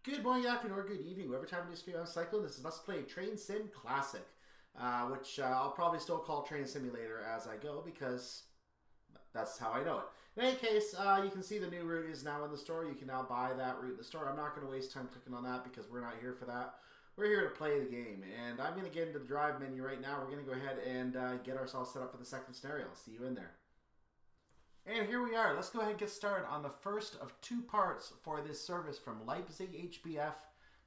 Good morning, good afternoon, or good evening, whatever time it is for you on cycling. This is Let's Play Train Sim Classic, which I'll probably still call Train Simulator as I go because that's how I know it. In any case, you can see the new route is now in the store. You can now buy that route in the store. I'm not going to waste time clicking on that because we're not here for that. We're here to play the game, and I'm going to get into the drive menu right now. We're going to go ahead and get ourselves set up for the second scenario. I'll see you in there. And here we are. Let's go ahead and get started on the first of two parts for this service from Leipzig Hbf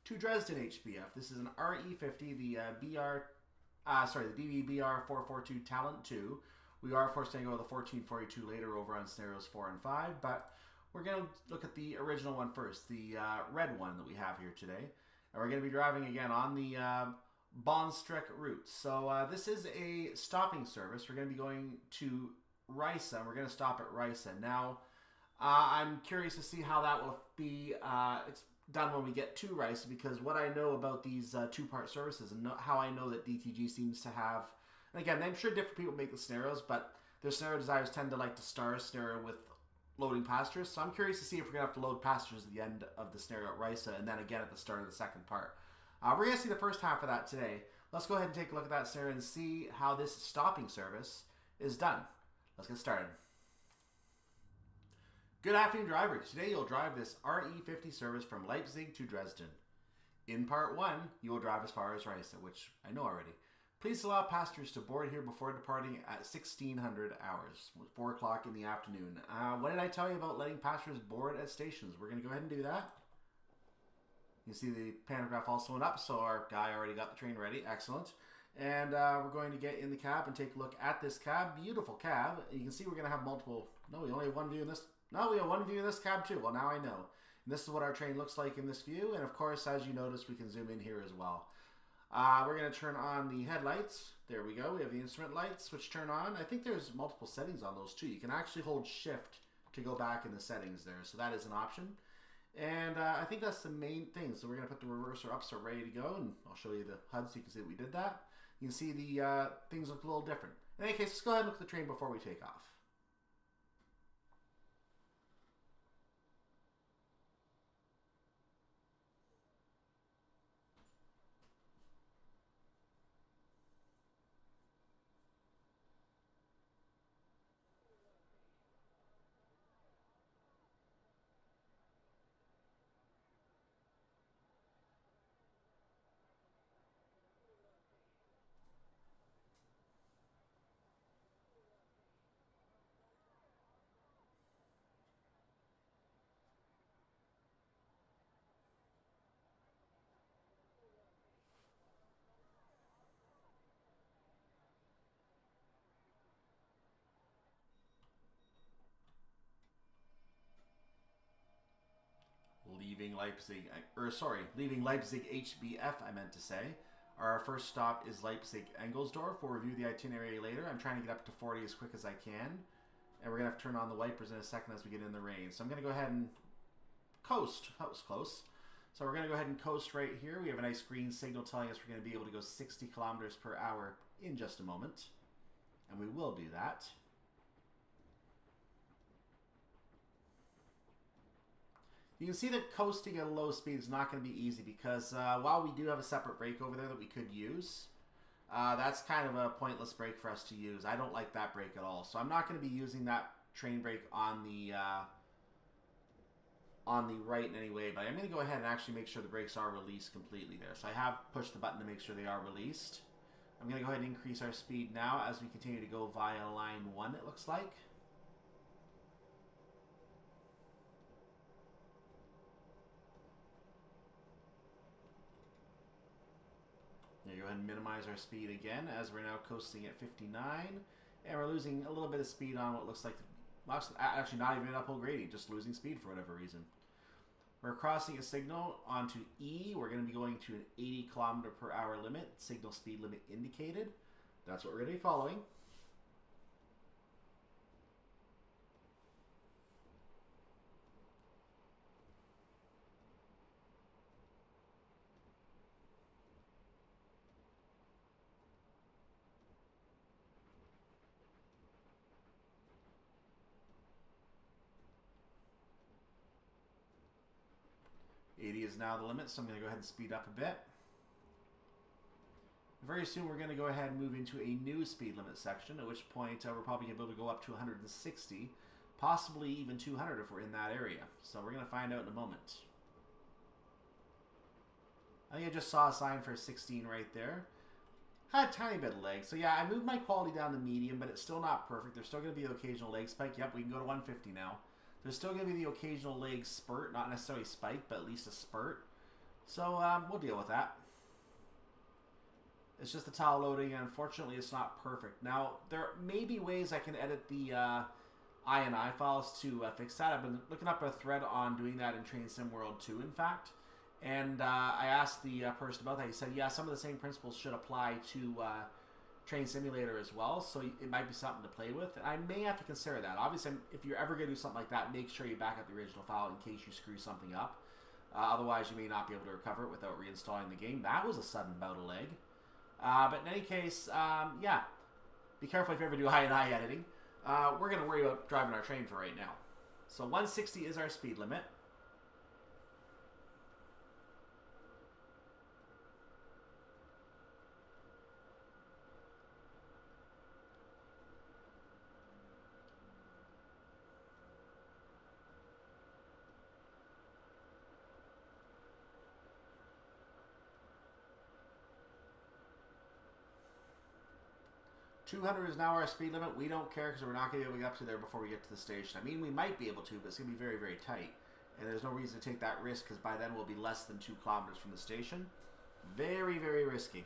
to Dresden Hbf. This is an RE50, the the DVBR 442 Talent 2. We are forced to go with the 1442 later over on scenarios 4 and 5, but we're going to look at the original one first, the red one that we have here today. And we're going to be driving again on the Bahnstrecke route. So this is a stopping service. We're going to be going to Riesa, and we're going to stop at Riesa. Now, I'm curious to see how that will be it's done when we get to Riesa, because what I know about these two-part services and how I know that DTG seems to have, and again, I'm sure different people make the scenarios, but their scenario designers tend to like to star a scenario with loading passengers. So I'm curious to see if we're going to have to load passengers at the end of the scenario at Riesa, and then again at the start of the second part. We're going to see the first half of that today. Let's go ahead and take a look at that scenario and see how this stopping service is done. Let's get started. Good afternoon, drivers. Today you'll drive this RE50 service from Leipzig to Dresden. In part 1, you will drive as far as Riesa, which I know already. Please allow passengers to board here before departing at 1600 hours, 4 o'clock in the afternoon. What did I tell you about letting passengers board at stations? We're going to go ahead and do that. You see the pantograph also went up, so our guy already got the train ready. Excellent. And we're going to get in the cab and take a look at this cab. Beautiful cab. You can see we're going to have multiple. No, we only have one view in this. No, we have one view in this cab too. Well, now I know. And this is what our train looks like in this view. And of course, as you notice, we can zoom in here as well. We're going to turn on the headlights. There we go. We have the instrument lights, which turn on. I think there's multiple settings on those too. You can actually hold shift to go back in the settings there. So that is an option. And I think that's the main thing. So we're going to put the reverser up so we're ready to go. And I'll show you the HUD so you can see that we did that. You can see the things look a little different. In any case, let's go ahead and look at the train before we take off. Leaving Leipzig Hbf, I meant to say. Our first stop is Leipzig-Engelsdorf. We'll review the itinerary later. I'm trying to get up to 40 as quick as I can. And we're going to have to turn on the wipers in a second as we get in the rain. So I'm going to go ahead and coast. That was close. So we're going to go ahead and coast right here. We have a nice green signal telling us we're going to be able to go 60 kilometers per hour in just a moment. And we will do that. You can see that coasting at a low speed is not going to be easy because while we do have a separate brake over there that we could use, that's kind of a pointless brake for us to use. I don't like that brake at all. So I'm not going to be using that train brake on the right in any way, but I'm going to go ahead and actually make sure the brakes are released completely there. So I have pushed the button to make sure they are released. I'm going to go ahead and increase our speed now as we continue to go via line 1, it looks like. Now go ahead and minimize our speed again as we're now coasting at 59. And we're losing a little bit of speed on what looks like, actually not even an uphill gradient, just losing speed for whatever reason. We're crossing a signal onto E. We're going to be going to an 80 kilometer per hour limit, signal speed limit indicated. That's what we're going to be following. 80 is now the limit, so I'm going to go ahead and speed up a bit. Very soon we're going to go ahead and move into a new speed limit section, at which point we're probably going to be able to go up to 160, possibly even 200 if we're in that area. So we're going to find out in a moment. I think I just saw a sign for 16 right there. Had a tiny bit of leg. So yeah, I moved my quality down to medium, but it's still not perfect. There's still going to be the occasional leg spike. Yep, we can go to 150 now. There's still going to be the occasional leg spurt, not necessarily spike, but at least a spurt. So we'll deal with that. It's just the tile loading, and unfortunately it's not perfect. Now, there may be ways I can edit the INI files to fix that. I've been looking up a thread on doing that in Train Sim World 2, in fact. And I asked the person about that. He said, yeah, some of the same principles should apply to Train Simulator as well, so it might be something to play with. And I may have to consider that. Obviously, if you're ever going to do something like that, make sure you back up the original file in case you screw something up. Otherwise, you may not be able to recover it without reinstalling the game. That was a sudden bout of leg. But in any case, yeah, be careful if you ever do INI editing. We're going to worry about driving our train for right now. So 160 is our speed limit. $200 is now our speed limit. We don't care because we're not going to be able to get up to there before we get to the station. I mean, we might be able to, but it's going to be very, very tight. And there's no reason to take that risk because by then we'll be less than 2 kilometers from the station. Very, very risky.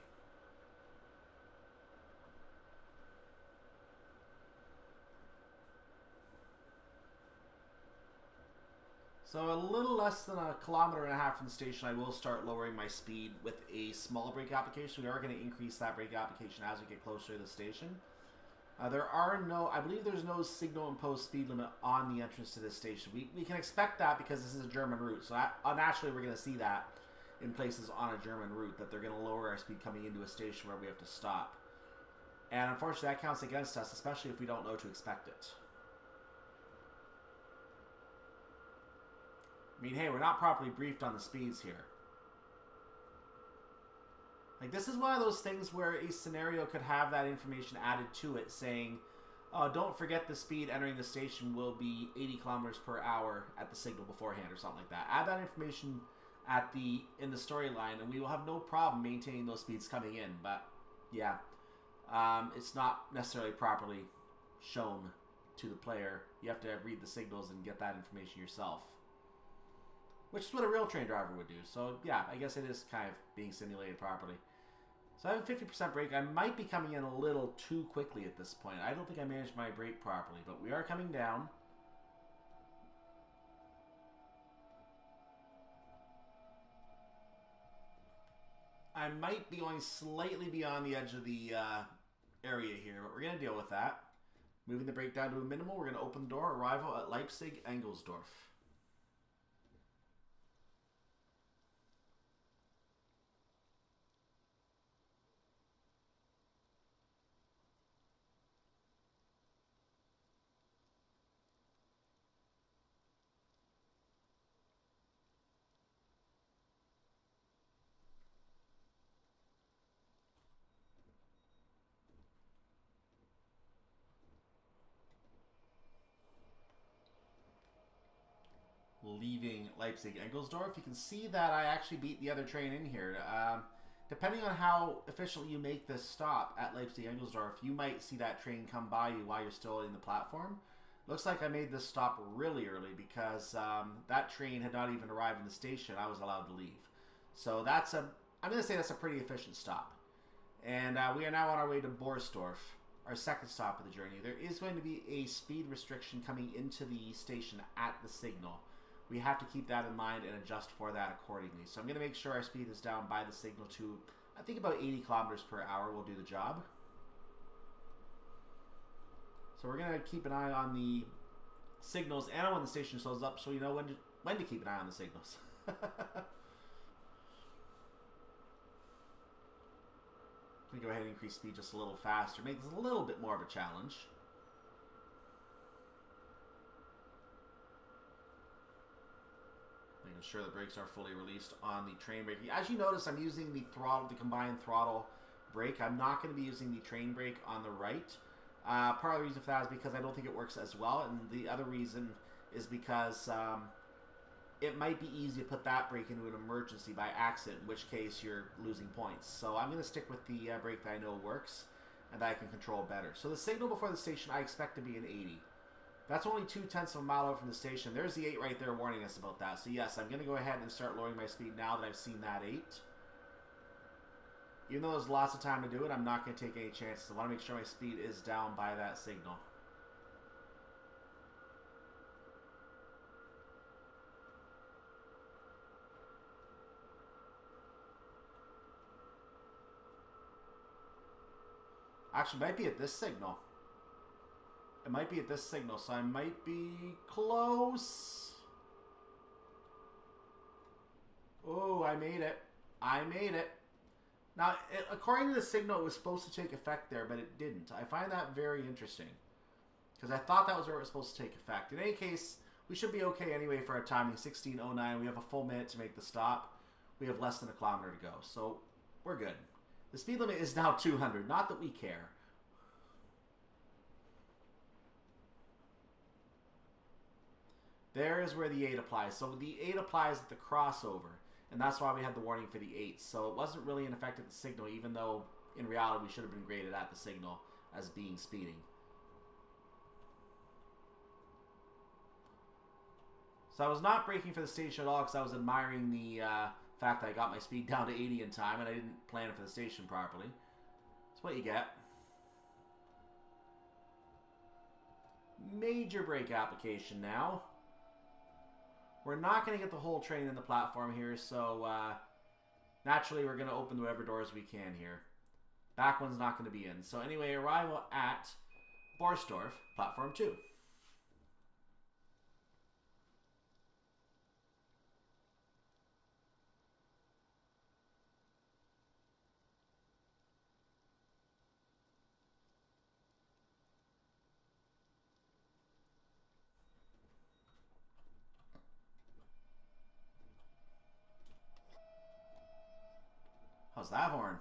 So a little less than 1.5 kilometers from the station, I will start lowering my speed with a small brake application. We are going to increase that brake application as we get closer to the station. There are no, I believe there's no signal imposed speed limit on the entrance to this station. We can expect that because this is a German route. So naturally we're going to see that in places on a German route, that they're going to lower our speed coming into a station where we have to stop. And unfortunately that counts against us, especially if we don't know to expect it. I mean, hey, we're not properly briefed on the speeds here. Like, this is one of those things where a scenario could have that information added to it, saying, oh, don't forget the speed entering the station will be 80 kilometers per hour at the signal beforehand, or something like that. Add that information in the storyline, and we will have no problem maintaining those speeds coming in. But, yeah, it's not necessarily properly shown to the player. You have to read the signals and get that information yourself. Which is what a real train driver would do. So, yeah, I guess it is kind of being simulated properly. So I have a 50% brake. I might be coming in a little too quickly at this point. I don't think I managed my brake properly, but we are coming down. I might be going slightly beyond the edge of the area here, but we're going to deal with that. Moving the brake down to a minimal, we're going to open the door. Arrival at Leipzig-Engelsdorf. Leaving Leipzig-Engelsdorf. You can see that I actually beat the other train in here. Depending on how efficiently you make this stop at Leipzig-Engelsdorf, you might see that train come by you while you're still in the platform. Looks like I made this stop really early because that train had not even arrived in the station. I was allowed to leave. So that's I'm going to say that's a pretty efficient stop. And we are now on our way to Borsdorf, our second stop of the journey. There is going to be a speed restriction coming into the station at the signal. We have to keep that in mind and adjust for that accordingly. So I'm going to make sure our speed is down by the signal to, I think, about 80 kilometers per hour will do the job. So we're going to keep an eye on the signals and when the station slows up so you know when to keep an eye on the signals. I'm going to go ahead and increase speed just a little faster. Make this a little bit more of a challenge. ensure the brakes are fully released on the train brake. As you notice, I'm using the throttle, the combined throttle brake. I'm not going to be using the train brake on the right. Part of the reason for that is because I don't think it works as well, and the other reason is because it might be easy to put that brake into an emergency by accident, in which case you're losing points. So I'm going to stick with the brake that I know works and that I can control better. So the signal before the station I expect to be an 80. That's only 0.2 of a mile out from the station. There's the 8 right there warning us about that. So yes, I'm going to go ahead and start lowering my speed now that I've seen that 8. Even though there's lots of time to do it, I'm not going to take any chances. I want to make sure my speed is down by that signal. Actually, it might be at this signal. It might be at this signal, so I might be close. Oh, I made it. I made it. Now, according to the signal, it was supposed to take effect there, but it didn't. I find that very interesting, because I thought that was where it was supposed to take effect. In any case, we should be okay anyway for our timing, 16:09. We have a full minute to make the stop. We have less than a kilometer to go, so we're good. The speed limit is now 200, not that we care. There is where the 8 applies. So the 8 applies at the crossover, and that's why we had the warning for the 8. So it wasn't really in effect at the signal, even though in reality we should have been graded at the signal as being speeding. So I was not braking for the station at all because I was admiring the fact that I got my speed down to 80 in time and I didn't plan for the station properly. That's what you get. Major brake application now. We're not going to get the whole train in the platform here, so naturally we're going to open whatever doors we can here. Back one's not going to be in. So anyway, arrival at Borsdorf, platform 2. How's that horn?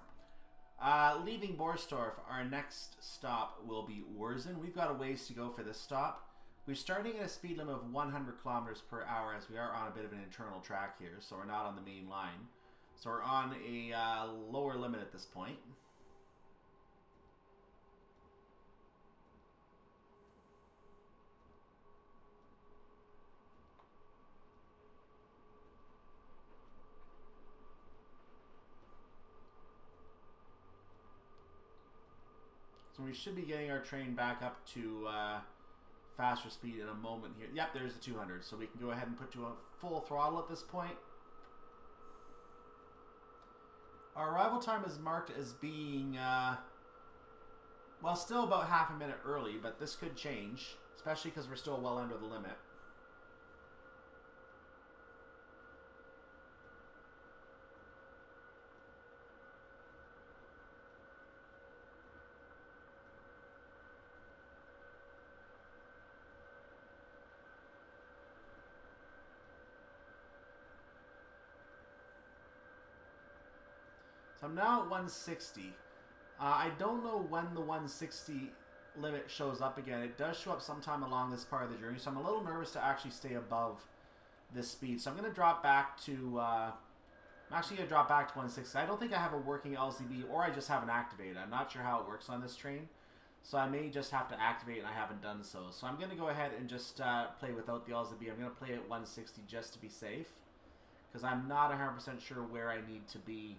Leaving Borsdorf, our next stop will be Wurzen. We've got a ways to go for this stop. We're starting at a speed limit of 100 kilometers per hour as we are on a bit of an internal track here, so we're not on the main line. So we're on a lower limit at this point. So we should be getting our train back up to faster speed in a moment here. Yep, there's the 200. So we can go ahead and put to a full throttle at this point. Our arrival time is marked as being, well, still about half a minute early, but this could change, especially because we're still well under the limit. So I'm now at 160. I don't know when the 160 limit shows up again. It does show up sometime along this part of the journey, so I'm a little nervous to actually stay above this speed. So I'm going to drop back to, I'm actually going to drop back to 160. I don't think I have a working LCB, or I just haven't activated. I'm not sure how it works on this train, so I may just have to activate, and I haven't done so. So I'm going to go ahead and just play without the LCB. I'm going to play at 160 just to be safe, because I'm not 100% sure where I need to be,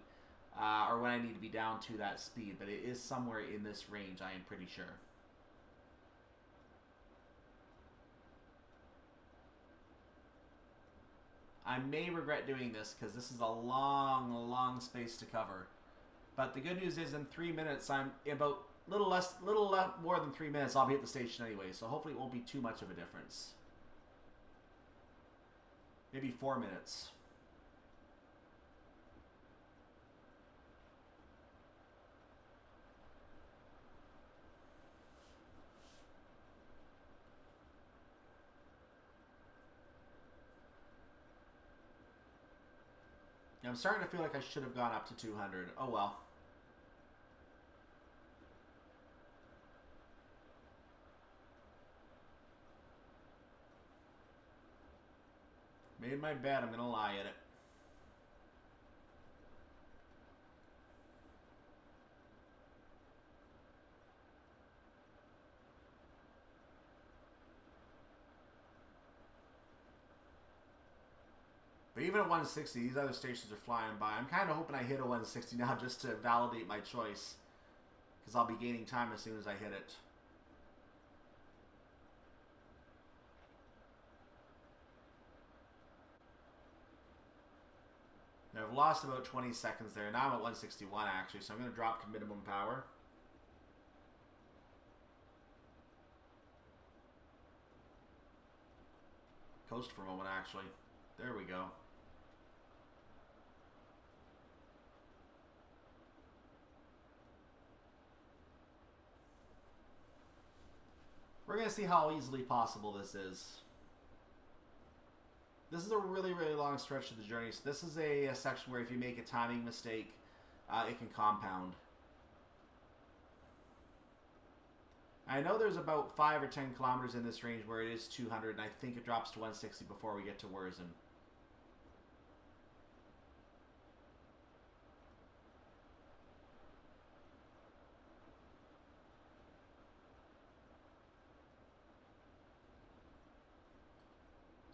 or when I need to be down to that speed, but it is somewhere in this range, I am pretty sure. I may regret doing this because this is a long, long space to cover. But the good news is in 3 minutes, I'm about little more than 3 minutes, I'll be at the station anyway, so hopefully it won't be too much of a difference. Maybe 4 minutes. I'm starting to feel like I should have gone up to 200. Oh well. Made my bet, I'm gonna lie at it. But even at 160, these other stations are flying by. I'm kind of hoping I hit a 160 now just to validate my choice. Because I'll be gaining time as soon as I hit it. Now I've lost about 20 seconds there. Now I'm at 161 actually, so I'm going to drop to minimum power. Coast for a moment actually. There we go. We're going to see how easily possible this is. This is a really, really long stretch of the journey. So this is a section where if you make a timing mistake, it can compound. I know there's about 5 or 10 kilometers in this range where it is 200, and I think it drops to 160 before we get to Wurzen.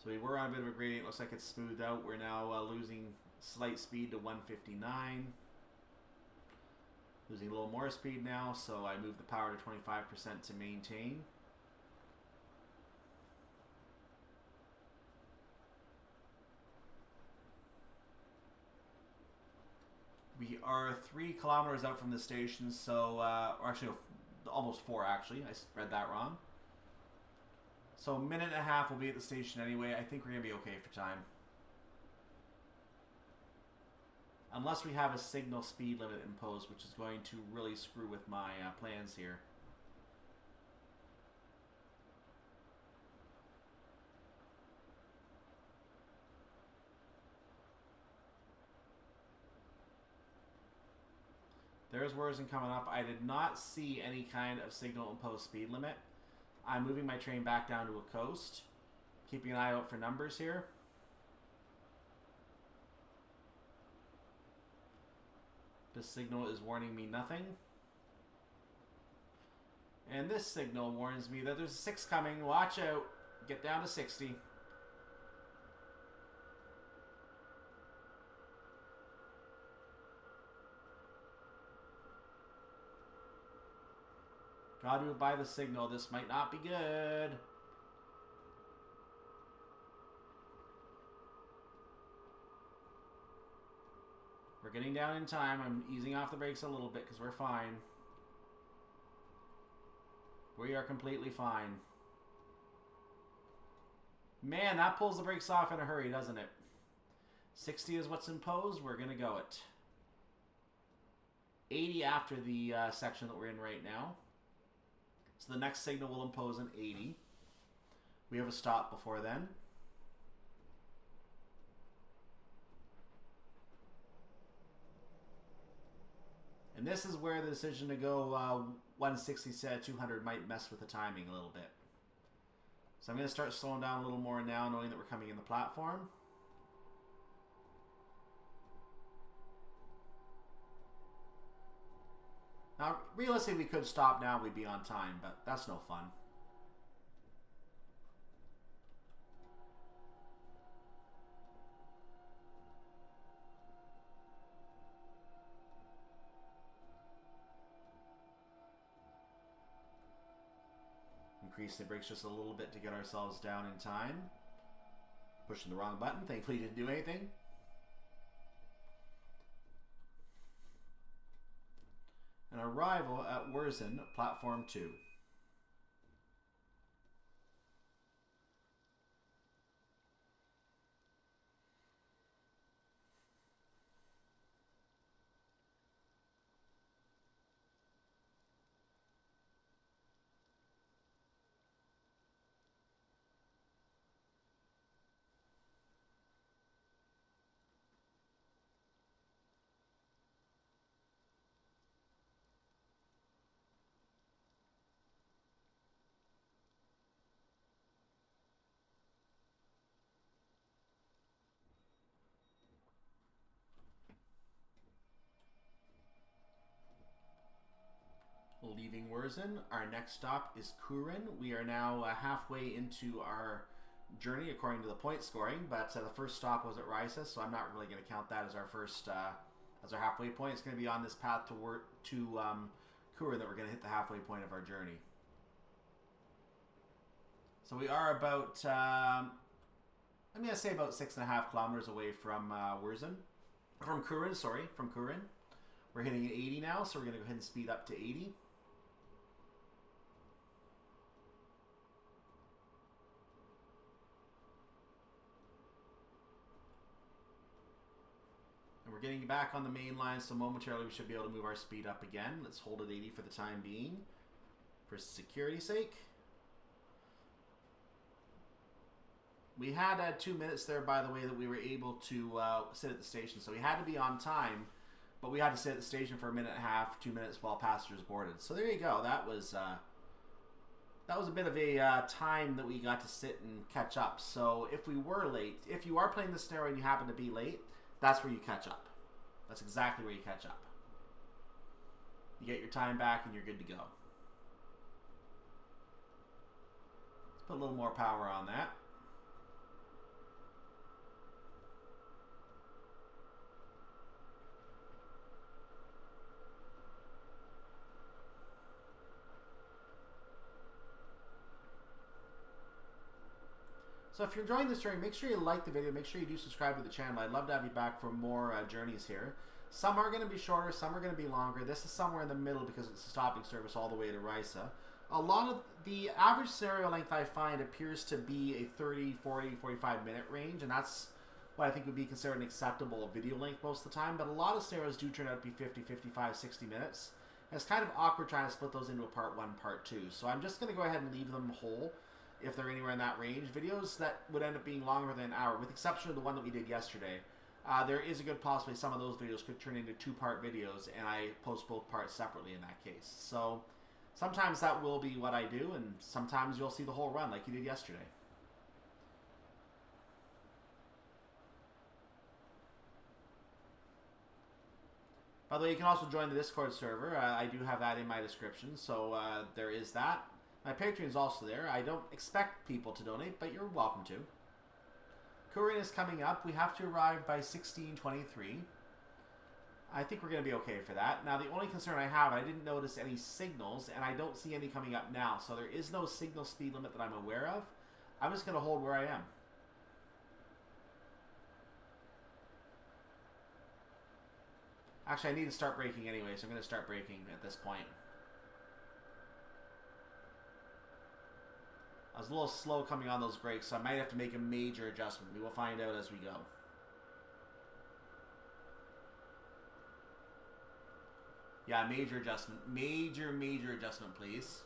So we were on a bit of a gradient. Looks like it's smoothed out. We're now losing slight speed to 159. Losing a little more speed now, so I moved the power to 25% to maintain. We are 3 kilometers out from the station, so, or actually almost 4 actually. I read that wrong. So a minute and a half will be at the station anyway. I think we're going to be okay for time. Unless we have a signal speed limit imposed, which is going to really screw with my plans here. There's Wurzen coming up. I did not see any kind of signal imposed speed limit. I'm moving my train back down to a coast. Keeping an eye out for numbers here. This signal is warning me nothing. And this signal warns me that there's a 6 coming. Watch out. Get down to 60. Gotta do it by the signal. This might not be good. We're getting down in time. I'm easing off the brakes a little bit because we're fine. We are completely fine. Man, that pulls the brakes off in a hurry, doesn't it? 60 is what's imposed. We're going to go it. 80 after the section that we're in right now. So the next signal will impose an 80. We have a stop before then. And this is where the decision to go 160 instead of 200 might mess with the timing a little bit. So I'm going to start slowing down a little more now, knowing that we're coming in the platform. Now, realistically, we could stop now, we'd be on time, but that's no fun. Increase the brakes just a little bit to get ourselves down in time. Pushing the wrong button, thankfully didn't do anything. An arrival at Wurzen, platform 2. leaving Wurzen. Our next stop is Kühren. We are now halfway into our journey according to the point scoring, but the first stop was at Riesa, so I'm not really going to count that as our first, as our halfway point. It's going to be on this path to Kühren that we're going to hit the halfway point of our journey. So we are about, I'm going to say about 6.5 kilometers away from Wurzen. From Kühren, sorry, from Kühren. We're hitting 80 now, so we're going to go ahead and speed up to 80. And we're getting back on the main line, so momentarily we should be able to move our speed up again. Let's hold at 80 for the time being, for security's sake. We had 2 minutes there, by the way, that we were able to sit at the station, so we had to be on time. But we had to sit at the station for 1.5 minutes, 2 minutes while passengers boarded. So there you go. That was a bit of a time that we got to sit and catch up. So if we were late, if you are playing the scenario and you happen to be late, that's where you catch up. That's exactly where you catch up. You get your time back and you're good to go. Let's put a little more power on that. So if you're enjoying this journey, make sure you like the video. Make sure you do subscribe to the channel. I'd love to have you back for more journeys here. Some are going to be shorter. Some are going to be longer. This is somewhere in the middle because it's a stopping service all the way to Riesa. A lot of the average scenario length I find appears to be a 30, 40, 45 minute range. And that's what I think would be considered an acceptable video length most of the time. But a lot of scenarios do turn out to be 50, 55, 60 minutes. And it's kind of awkward trying to split those into a part 1, part 2. So I'm just going to go ahead and leave them whole. If they're anywhere in that range, videos that would end up being longer than an hour, with the exception of the one that we did yesterday, there is a good possibility some of those videos could turn into 2-part videos, and I post both parts separately in that case. So sometimes that will be what I do, and sometimes you'll see the whole run like you did yesterday. By the way, you can also join the Discord server. I do have that in my description, so there is that. My Patreon is also there. I don't expect people to donate, but you're welcome to. Kühren is coming up. We have to arrive by 16:23. I think we're going to be okay for that. Now, the only concern I have, I didn't notice any signals, and I don't see any coming up now. So there is no signal speed limit that I'm aware of. I'm just going to hold where I am. Actually, I need to start braking anyway, so I'm going to start braking at this point. I was a little slow coming on those brakes, so I might have to make a major adjustment. We will find out as we go. Yeah, major adjustment. Major adjustment, please.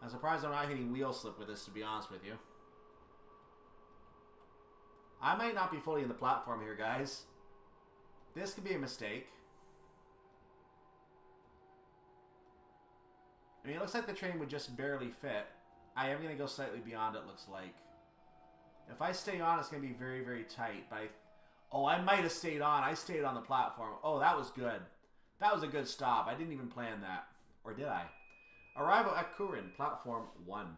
I'm surprised I'm not hitting wheel slip with this, to be honest with you. I might not be fully in the platform here, guys. This could be a mistake. I mean, it looks like the train would just barely fit. I am going to go slightly beyond it, looks like. If I stay on, it's going to be very, very tight. But oh, I might have stayed on. I stayed on the platform. Oh, that was good. That was a good stop. I didn't even plan that. Or did I? Arrival at Kühren, platform 1.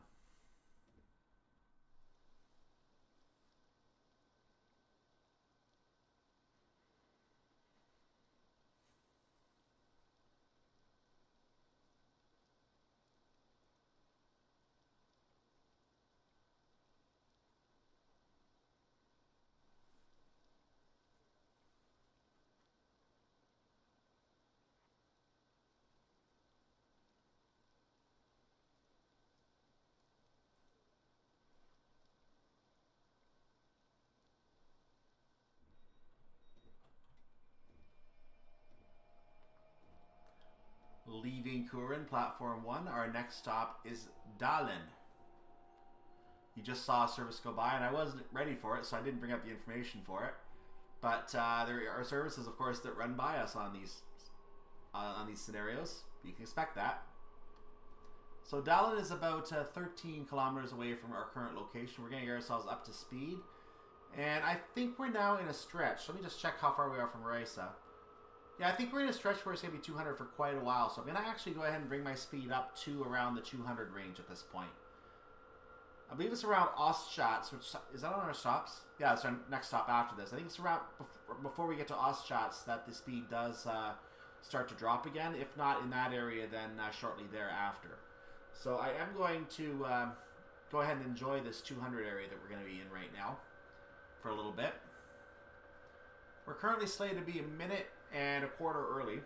Leaving Kühren, platform 1. Our next stop is Dahlen. You just saw a service go by, and I wasn't ready for it, so I didn't bring up the information for it. But there are services, of course, that run by us on these scenarios. You can expect that. So Dahlen is about 13 kilometers away from our current location. We're getting ourselves up to speed. And I think we're now in a stretch. Let me just check how far we are from Riesa. Yeah, I think we're in a stretch where it's going to be 200 for quite a while. So I'm going to actually go ahead and bring my speed up to around the 200 range at this point. I believe it's around Oschatz, which is that on our stops? Yeah, it's our next stop after this. I think it's around before we get to Oschatz that the speed does start to drop again. If not in that area, then shortly thereafter. So I am going to go ahead and enjoy this 200 area that we're going to be in right now for a little bit. We're currently slated to be a minute and a quarter early.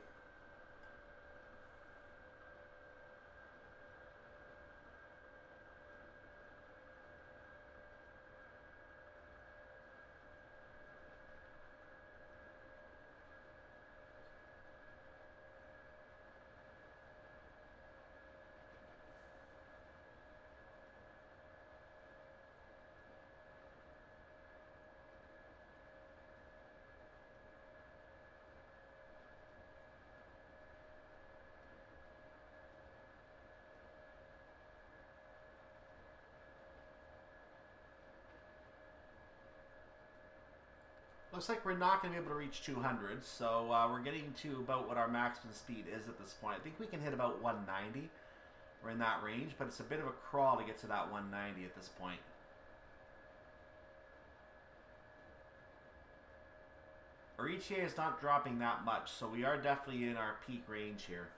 Looks like we're not going to be able to reach 200, so we're getting to about what our maximum speed is at this point. I think we can hit about 190. We're in that range, but it's a bit of a crawl to get to that 190 at this point. Our ETA is not dropping that much, so we are definitely in our peak range here.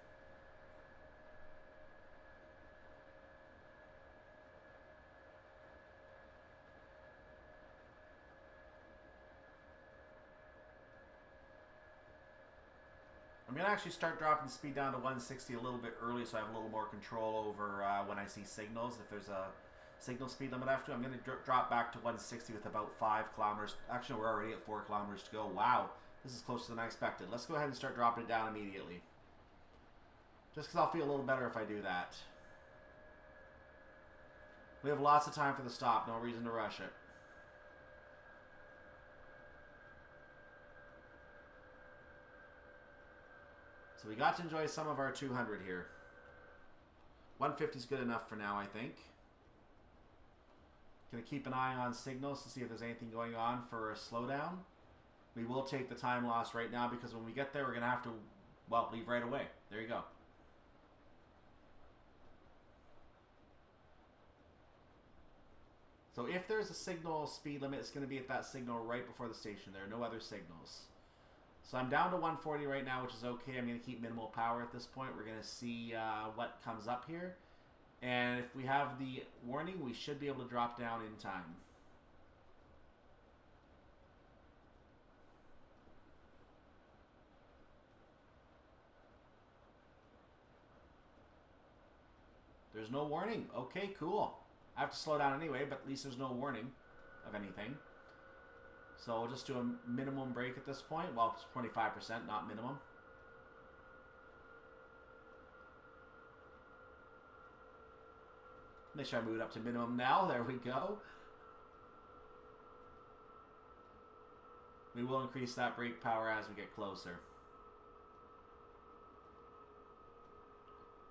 I'm going to actually start dropping the speed down to 160 a little bit early so I have a little more control over when I see signals. If there's a signal speed limit after, I'm going to drop back to 160 with about 5 kilometers. Actually, we're already at 4 kilometers to go. Wow, this is closer than I expected. Let's go ahead and start dropping it down immediately. Just because I'll feel a little better if I do that. We have lots of time for the stop. No reason to rush it. So we got to enjoy some of our 200 here. 150 is good enough for now, I think. Gonna keep an eye on signals to see if there's anything going on for a slowdown. We will take the time loss right now because when we get there, we're gonna have to, well, leave right away. There you go. So if there's a signal speed limit, it's gonna be at that signal right before the station. There are no other signals. So I'm down to 140 right now, which is okay. I'm going to keep minimal power at this point. We're going to see what comes up here. And if we have the warning, we should be able to drop down in time. There's no warning. Okay, cool. I have to slow down anyway, but at least there's no warning of anything. So we'll just do a minimum brake at this point. Well, it's 25%, not minimum. Make sure I move it up to minimum now. There we go. We will increase that brake power as we get closer.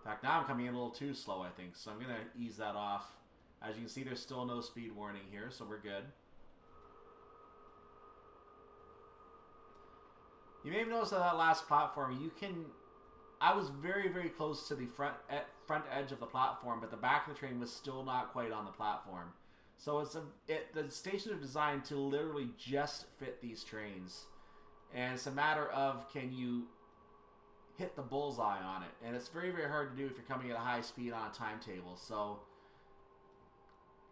In fact, now I'm coming in a little too slow, I think. So I'm going to ease that off. As you can see, there's still no speed warning here, so we're good. You may have noticed on that last platform, you can... I was very, very close to the front edge of the platform, but the back of the train was still not quite on the platform. So the stations are designed to literally just fit these trains. And it's a matter of, can you hit the bullseye on it? And it's very, very hard to do if you're coming at a high speed on a timetable. So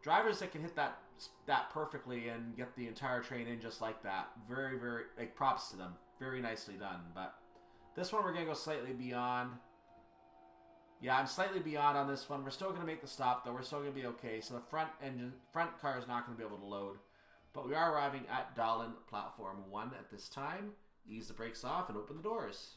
drivers that can hit that perfectly and get the entire train in just like that, very, very, like, props to them. Very nicely done. But this one we're going to go slightly beyond. Yeah, I'm slightly beyond on this one. We're still going to make the stop, though. We're still going to be okay. So the front car is not going to be able to load. But we are arriving at Dahlen Platform 1 at this time. Ease the brakes off and open the doors.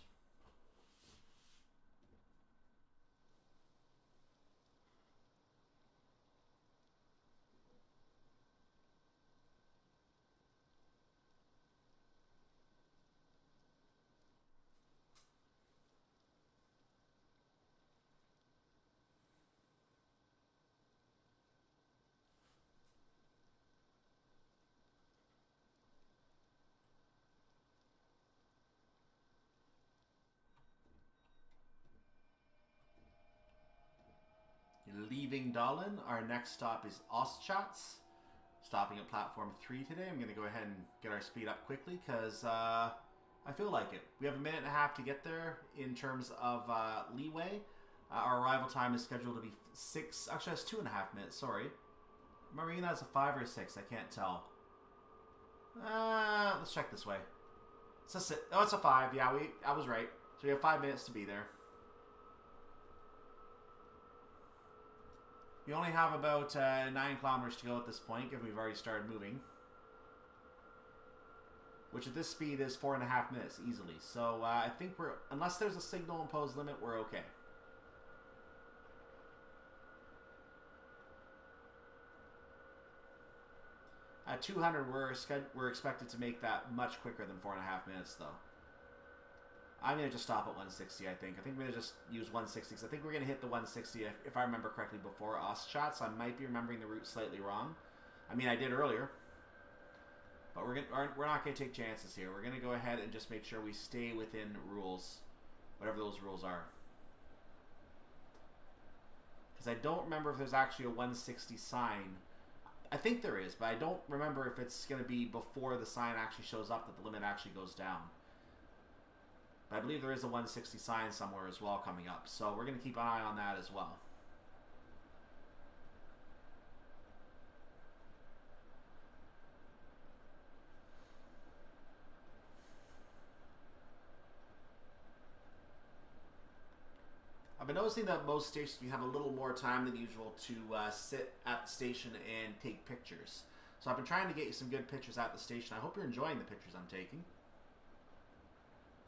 leaving Dahlen. Our next stop is Oschatz. Stopping at platform 3 today. I'm going to go ahead and get our speed up quickly because I feel like it. We have a minute and a half to get there in terms of leeway. Our arrival time is scheduled to be 6, actually that's 2.5 minutes, sorry. Remember, either that's a 5 or a 6, I can't tell. Let's check this way. It's a 6. Oh, it's a 5, yeah, I was right. So we have 5 minutes to be there. We only have about 9 kilometers to go at this point, given we've already started moving. Which at this speed is 4.5 minutes, easily. So I think we're, unless there's a signal imposed limit, we're okay. At 200, we're expected to make that much quicker than 4.5 minutes, though. I'm going to just stop at 160, I think. I think we're going to just use 160, because I think we're going to hit the 160, if I remember correctly, before Oschatz. I might be remembering the route slightly wrong. I mean, I did earlier. But we're not going to take chances here. We're going to go ahead and just make sure we stay within rules, whatever those rules are. Because I don't remember if there's actually a 160 sign. I think there is, but I don't remember if it's going to be before the sign actually shows up that the limit actually goes down. But I believe there is a 160 sign somewhere as well coming up. So we're going to keep an eye on that as well. I've been noticing that most stations you have a little more time than usual to sit at the station and take pictures. So I've been trying to get you some good pictures at the station. I hope you're enjoying the pictures I'm taking.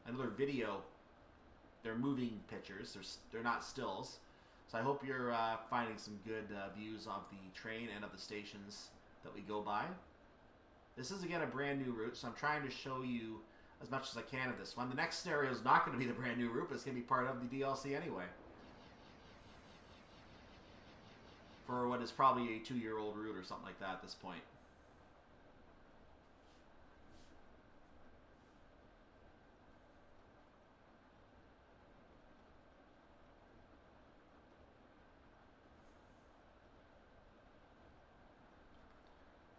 Another video, they're moving pictures, they're not stills. So I hope you're finding some good views of the train and of the stations that we go by. This is again a brand new route, so I'm trying to show you as much as I can of this one. The next scenario is not going to be the brand new route, but it's going to be part of the DLC anyway. For what is probably a 2-year-old route or something like that at this point.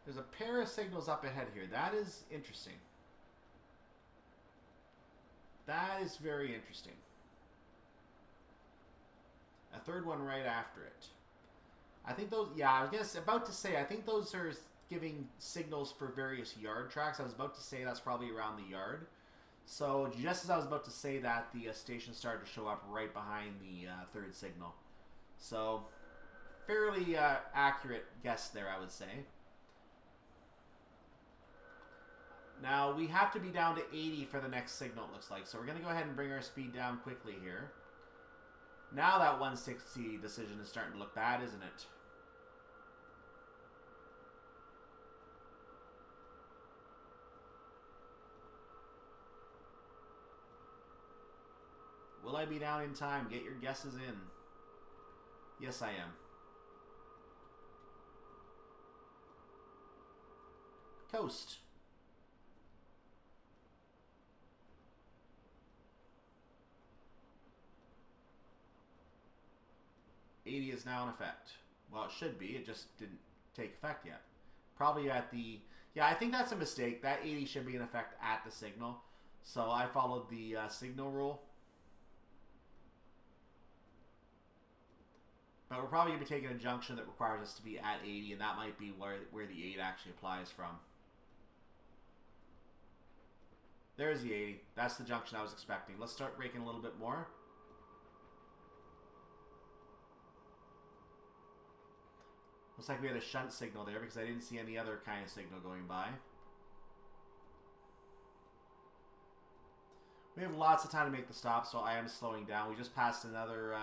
There's a pair of signals up ahead here. That is interesting. That is very interesting. A third one right after it. I think those, yeah, I was about to say, I think those are giving signals for various yard tracks. I was about to say that's probably around the yard. So just as I was about to say that, the station started to show up right behind the third signal. So fairly accurate guess there, I would say. Now, we have to be down to 80 for the next signal, it looks like. So we're going to go ahead and bring our speed down quickly here. Now that 160 decision is starting to look bad, isn't it? Will I be down in time? Get your guesses in. Yes, I am. Coast. $80 is now in effect. Well, it should be. It just didn't take effect yet. Probably at the... Yeah, I think that's a mistake. That 80 should be in effect at the signal. So I followed the signal rule. But we're probably going to be taking a junction that requires us to be at 80, and that might be where the 8 actually applies from. There's the 80. That's the junction I was expecting. Let's start braking a little bit more. Looks like we had a shunt signal there because I didn't see any other kind of signal going by. We have lots of time to make the stop, so I am slowing down. We just passed another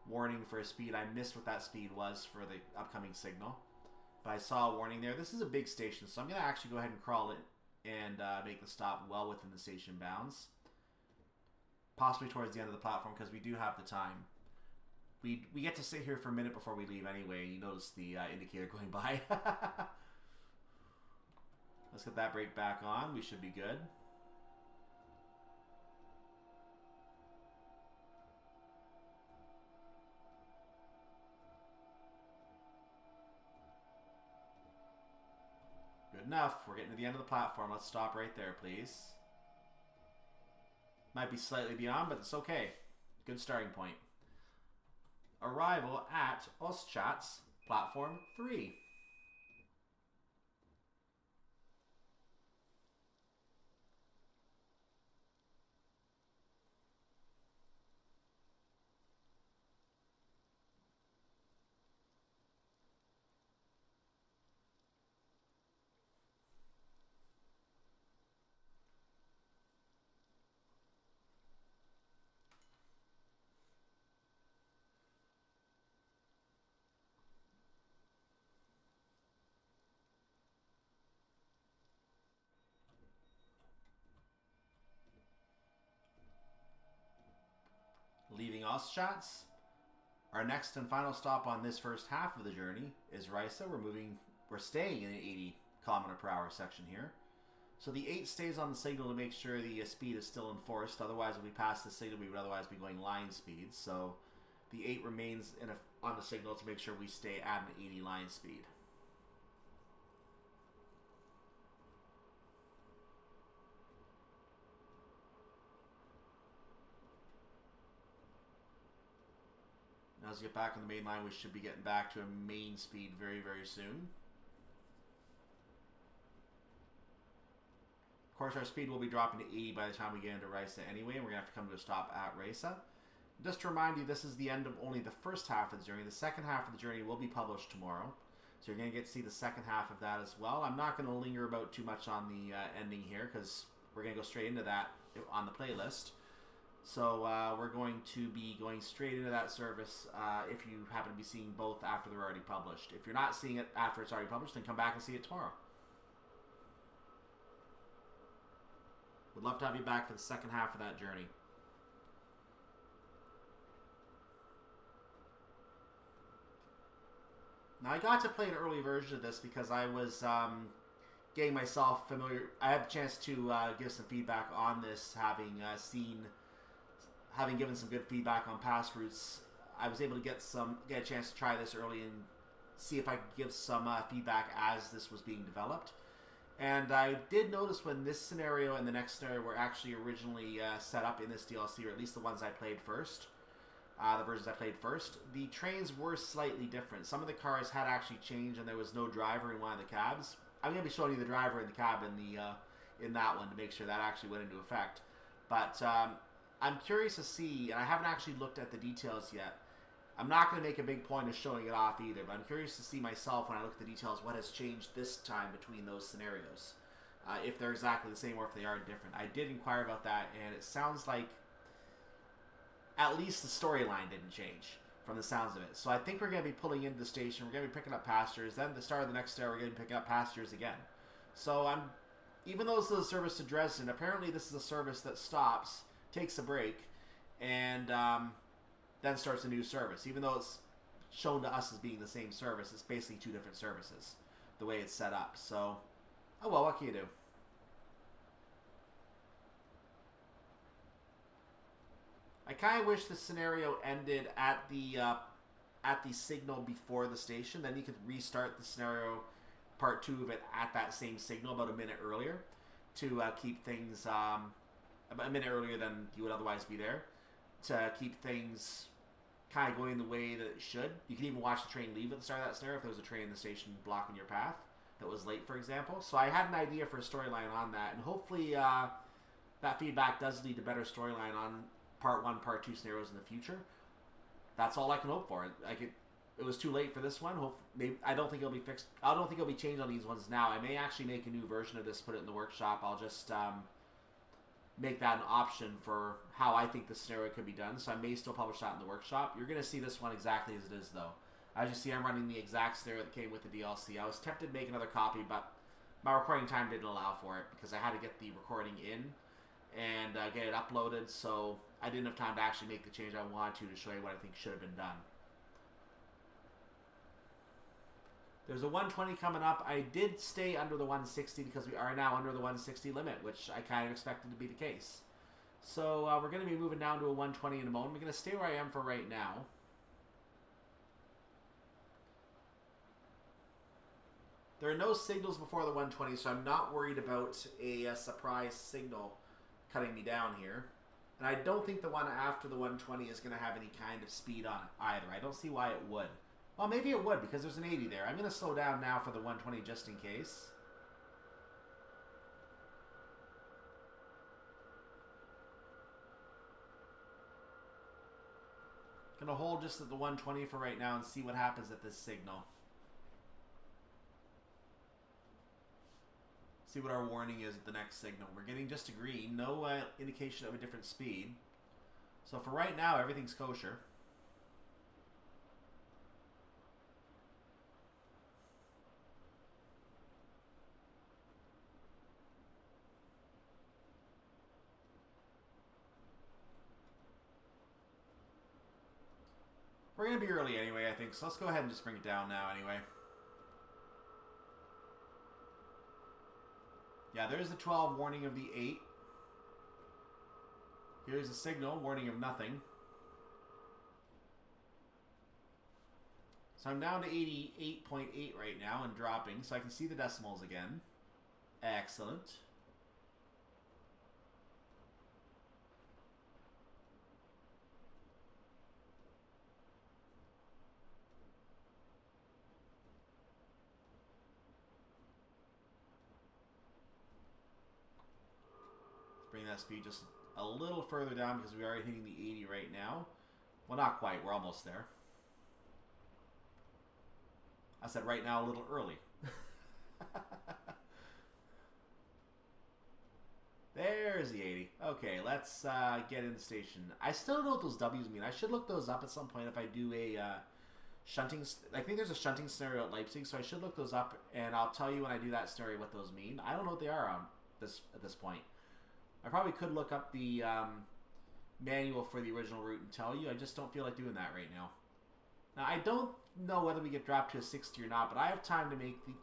warning for a speed. I missed what that speed was for the upcoming signal. But I saw a warning there. This is a big station, so I'm going to actually go ahead and crawl it and make the stop well within the station bounds. Possibly towards the end of the platform because we do have the time. We get to sit here for a minute before we leave anyway. You notice the indicator going by. Let's get that brake back on. We should be good. enough. We're getting to the end of the platform. Let's stop right there, please. Might be slightly beyond, but it's okay. Good starting point. Arrival at Oschatz, platform 3. Leaving Oschatz, our next and final stop on this first half of the journey is Riesa. We're staying in an 80 km/h section here. So the 8 stays on the signal to make sure the speed is still enforced. Otherwise, if we pass the signal, we would otherwise be going line speed. So the 8 remains on the signal to make sure we stay at an 80 line speed. As we get back on the main line, we should be getting back to a main speed very, very soon. Of course, our speed will be dropping to 80 by the time we get into Riesa anyway, and we're going to have to come to a stop at Riesa. Just to remind you, this is the end of only the first half of the journey. The second half of the journey will be published tomorrow, so you're going to get to see the second half of that as well. I'm not going to linger about too much on the ending here, because we're going to go straight into that on the playlist. So we're going to be going straight into that service if you happen to be seeing both after they're already published. If you're not seeing it after it's already published, then come back and see it tomorrow. Would love to have you back for the second half of that journey. Now, I got to play an early version of this because I was getting myself familiar. I had the chance to give some feedback on this, having given some good feedback on past routes. I was able to get a chance to try this early and see if I could give some feedback as this was being developed. And I did notice when this scenario and the next scenario were actually originally set up in this DLC, or at least the ones I played first, the versions I played first, the trains were slightly different. Some of the cars had actually changed and there was no driver in one of the cabs. I'm going to be showing you the driver in the cab in that one to make sure that actually went into effect. But I'm curious to see, and I haven't actually looked at the details yet. I'm not going to make a big point of showing it off either, but I'm curious to see myself when I look at the details what has changed this time between those scenarios. If they're exactly the same or if they are different. I did inquire about that, and it sounds like at least the storyline didn't change from the sounds of it. So I think we're going to be pulling into the station, we're going to be picking up passengers, then at the start of the next scenario we're going to be picking up passengers again. So even though this is a service to Dresden, apparently this is a service that stops, takes a break, and then starts a new service. Even though it's shown to us as being the same service, it's basically 2 different services, the way it's set up. So, oh well, what can you do? I kind of wish the scenario ended at the signal before the station. Then you could restart the scenario, part 2 of it, at that same signal about a minute earlier to keep things about a minute earlier than you would otherwise be there, to keep things kind of going the way that it should. You can even watch the train leave at the start of that scenario if there was a train in the station blocking your path that was late, for example. So I had an idea for a storyline on that, and hopefully that feedback does lead to better storyline on part 1, part 2 scenarios in the future. That's all I can hope for. It was too late for this one. I don't think it'll be fixed. I don't think it'll be changed on these ones now. I may actually make a new version of this, put it in the workshop. I'll just make that an option for how I think the scenario could be done. So I may still publish that in the workshop. You're going to see this one exactly as it is, though. As you see, I'm running the exact scenario that came with the DLC. I was tempted to make another copy, but my recording time didn't allow for it because I had to get the recording in and get it uploaded. So I didn't have time to actually make the change I wanted to show you what I think should have been done. There's a 120 coming up. I did stay under the 160 because we are now under the 160 limit, which I kind of expected to be the case. So we're going to be moving down to a 120 in a moment. We're going to stay where I am for right now. There are no signals before the 120, so I'm not worried about a surprise signal cutting me down here. And I don't think the one after the 120 is going to have any kind of speed on it either. I don't see why it would. Well, maybe it would because there's an 80 there. I'm going to slow down now for the 120 just in case. Going to hold just at the 120 for right now and see what happens at this signal. See what our warning is at the next signal. We're getting just a green, no indication of a different speed. So for right now, everything's kosher. We're going to be early anyway, I think, so let's go ahead and just bring it down now anyway. Yeah, there's the 12 warning of the 8. Here's the signal, warning of nothing. So I'm down to 88.8 right now and dropping, so I can see the decimals again. Excellent. Bring that speed just a little further down because we are hitting the 80 right now. Well, not quite. We're almost there. I said right now a little early. There's the 80. Okay, let's get in the station. I still don't know what those W's mean. I should look those up at some point if I do a shunting. I think there's a shunting scenario at Leipzig, so I should look those up, and I'll tell you when I do that scenario what those mean. I don't know what they are at this point. I probably could look up the manual for the original route and tell you. I just don't feel like doing that right now. Now, I don't know whether we get dropped to a 60 or not, but I have time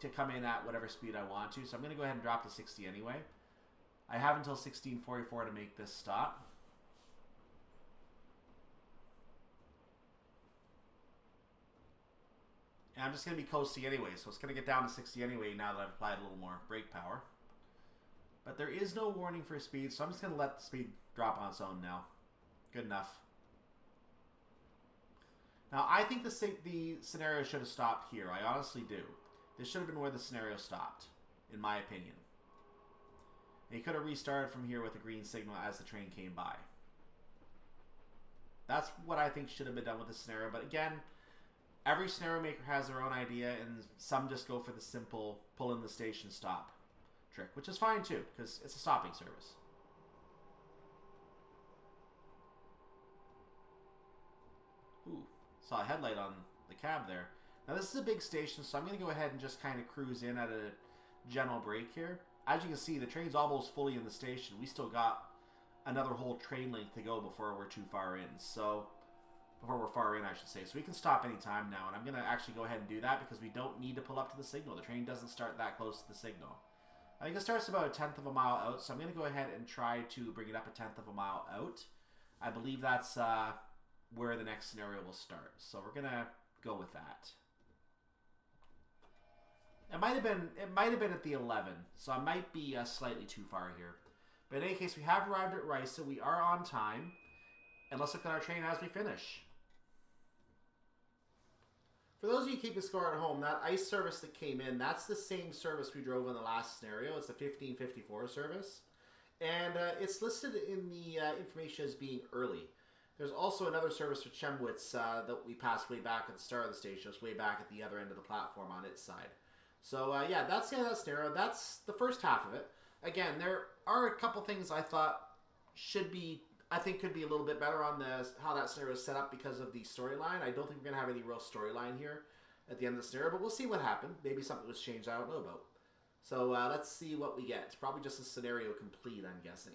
to come in at whatever speed I want to, so I'm going to go ahead and drop to 60 anyway. I have until 16:44 to make this stop. And I'm just going to be coasting anyway, so it's going to get down to 60 anyway now that I've applied a little more brake power. But there is no warning for speed, so I'm just going to let the speed drop on its own now. Good enough. Now, I think the scenario should have stopped here. I honestly do. This should have been where the scenario stopped, in my opinion. And he could have restarted from here with a green signal as the train came by. That's what I think should have been done with the scenario. But again, every scenario maker has their own idea, and some just go for the simple pull in the station stop trick, which is fine too, because it's a stopping service. Ooh, saw a headlight on the cab there. Now this is a big station, so I'm going to go ahead and just kind of cruise in at a gentle brake here. As you can see, the train's almost fully in the station. We still got another whole train length to go before we're too far in. So, before we're far in, I should say. So we can stop anytime now, and I'm going to actually go ahead and do that because we don't need to pull up to the signal. The train doesn't start that close to the signal. I think it starts about a 1/10 of a mile out, so I'm going to go ahead and try to bring it up a 1/10 of a mile out. I believe that's where the next scenario will start. So we're going to go with that. It might have been at the 11, so I might be slightly too far here. But in any case, we have arrived at Riesa. We are on time. And let's look at our train as we finish. For those of you keeping score at home, that ICE service that came in, that's the same service we drove in the last scenario. It's the 1554 service. And it's listed in the information as being early. There's also another service for Chemnitz that we passed way back at the start of the station. It's way back at the other end of the platform on its side. So, yeah, that's the end of that scenario. That's the first half of it. Again, there are a couple things I thought I think could be a little bit better on how that scenario is set up because of the storyline. I don't think we're going to have any real storyline here at the end of the scenario, but we'll see what happened. Maybe something was changed I don't know about. So, let's see what we get. It's probably just a scenario complete, I'm guessing.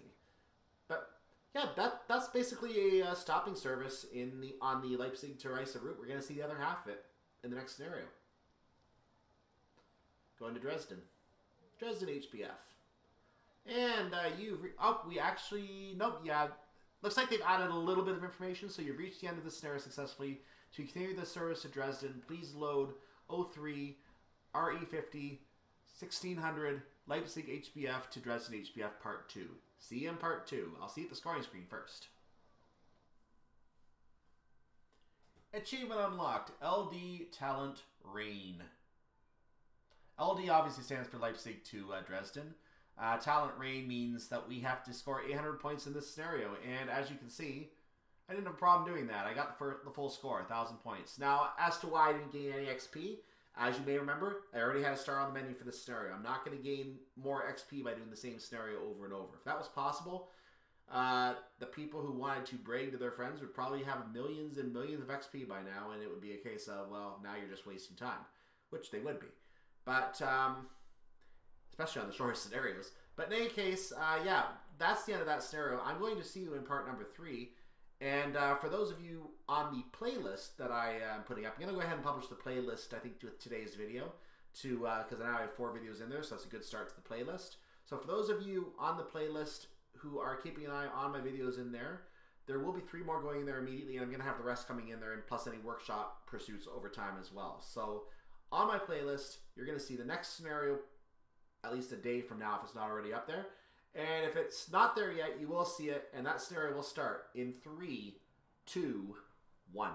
But, yeah, that's basically a stopping service on the Leipzig to Riesa route. We're going to see the other half of it in the next scenario. Going to Dresden. Dresden Hbf. And looks like they've added a little bit of information, so you've reached the end of the scenario successfully. To continue the service to Dresden, please load 03 RE50 1600 Leipzig Hbf to Dresden Hbf Part 2. See you in Part 2. I'll see you at the scoring screen first. Achievement unlocked. LD Talent Rain. LD obviously stands for Leipzig to Dresden. Talent Rain means that we have to score 800 points in this scenario. And as you can see, I didn't have a problem doing that. I got the full score, 1,000 points. Now, as to why I didn't gain any XP, as you may remember, I already had a star on the menu for this scenario. I'm not going to gain more XP by doing the same scenario over and over. If that was possible, the people who wanted to brag to their friends would probably have millions and millions of XP by now, and it would be a case of, well, now you're just wasting time, which they would be. But, especially on the shorter scenarios. But in any case, yeah, that's the end of that scenario. I'm going to see you in part number 3. And for those of you on the playlist that I am putting up, I'm going to go ahead and publish the playlist, I think, with today's video, because now I have 4 videos in there, so that's a good start to the playlist. So for those of you on the playlist who are keeping an eye on my videos in there, there will be 3 more going in there immediately, and I'm going to have the rest coming in there, and plus any workshop pursuits over time as well. So on my playlist, you're going to see the next scenario at least a day from now if it's not already up there. And if it's not there yet, you will see it, and that scenario will start in 3, 2, 1.